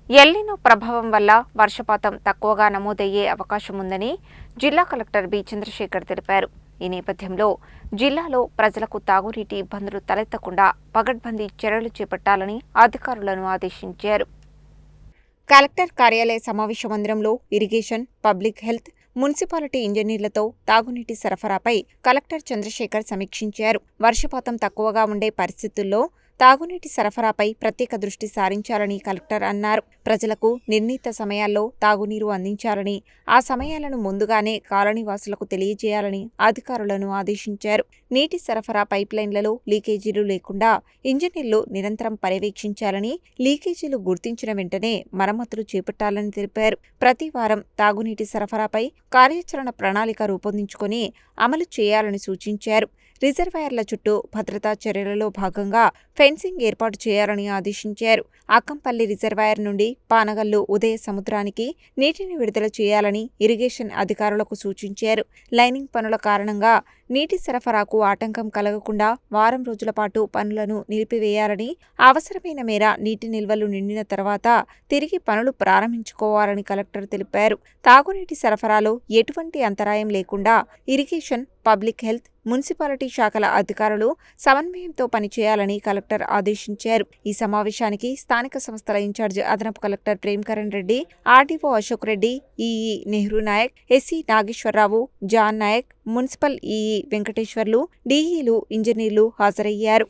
El Niño ప్రభావం వల్ల వర్షపాతం తక్కువగా నమోదయ్యే అవకాశం ఉందని జిల్లా కలెక్టర్ బి చంద్రశేఖర్ తెలిపారు. ఈ నేపథ్యంలో జిల్లాలో ప్రజలకు తాగునీటి ఇబ్బందులు తలెత్తకుండా పగడ్బందీ చర్యలు చేపట్టాలని అధికారులను ఆదేశించారు. కలెక్టర్ కార్యాలయ సమావేశ మందిరంలో ఇరిగేషన్, పబ్లిక్ హెల్త్, మున్సిపాలిటీ ఇంజనీర్లతో తాగునీటి సరఫరాపై కలెక్టర్ చంద్రశేఖర్ సమీక్షించారు. వర్షపాతం తక్కువగా ఉండే పరిస్థితుల్లో తాగునీటి సరఫరాపై ప్రత్యేక దృష్టి సారించాలని కలెక్టర్ అన్నారు. ప్రజలకు నిర్ణీత సమయాల్లో తాగునీరు అందించాలని, ఆ సమయాలను ముందుగానే కాలనీవాసులకు తెలియజేయాలని అధికారులను ఆదేశించారు. నీటి సరఫరా పైప్లైన్లలో లీకేజీలు లేకుండా ఇంజనీర్లు నిరంతరం పర్యవేక్షించాలని, లీకేజీలు గుర్తించిన వెంటనే మరమ్మతులు చేపట్టాలని తెలిపారు. ప్రతి వారం తాగునీటి సరఫరాపై కార్యాచరణ ప్రణాళిక రూపొందించుకొని అమలు చేయాలని సూచించారు. రిజర్వాయర్ల చుట్టూ భద్రతా చర్యలలో భాగంగా ఫెన్సింగ్ ఏర్పాటు చేయాలని ఆదేశించారు. అక్కంపల్లి రిజర్వాయర్ నుండి పానగల్లు ఉదయ సముద్రానికి నీటిని విడుదల చేయాలని ఇరిగేషన్ అధికారులకు సూచించారు. లైనింగ్ పనుల కారణంగా నీటి సరఫరాకు ఆటంకం కలగకుండా వారం రోజుల పాటు పనులను నిలిపివేయాలని, అవసరమైన మేర నీటి నిల్వలు నిండిన తర్వాత తిరిగి పనులు ప్రారంభించుకోవాలని కలెక్టర్ తెలిపారు. తాగునీటి సరఫరాలో ఎటువంటి అంతరాయం లేకుండా ఇరిగేషన్, పబ్లిక్ హెల్త్, మున్సిపాలిటీ శాఖల అధికారులు సమన్వయంతో పనిచేయాలని కలెక్టర్ ఆదేశించారు. ఈ సమావేశానికి స్థానిక సంస్థల ఇన్ఛార్జ్ అదనపు collector Premkaran Reddy, RDO Ashok Reddy, EE Nehru Nayak, SC Nageswara Rao, John Nayak, municipal EE Venkateswarlu, డీఈలు, ఇంజనీర్లు హాజరయ్యారు.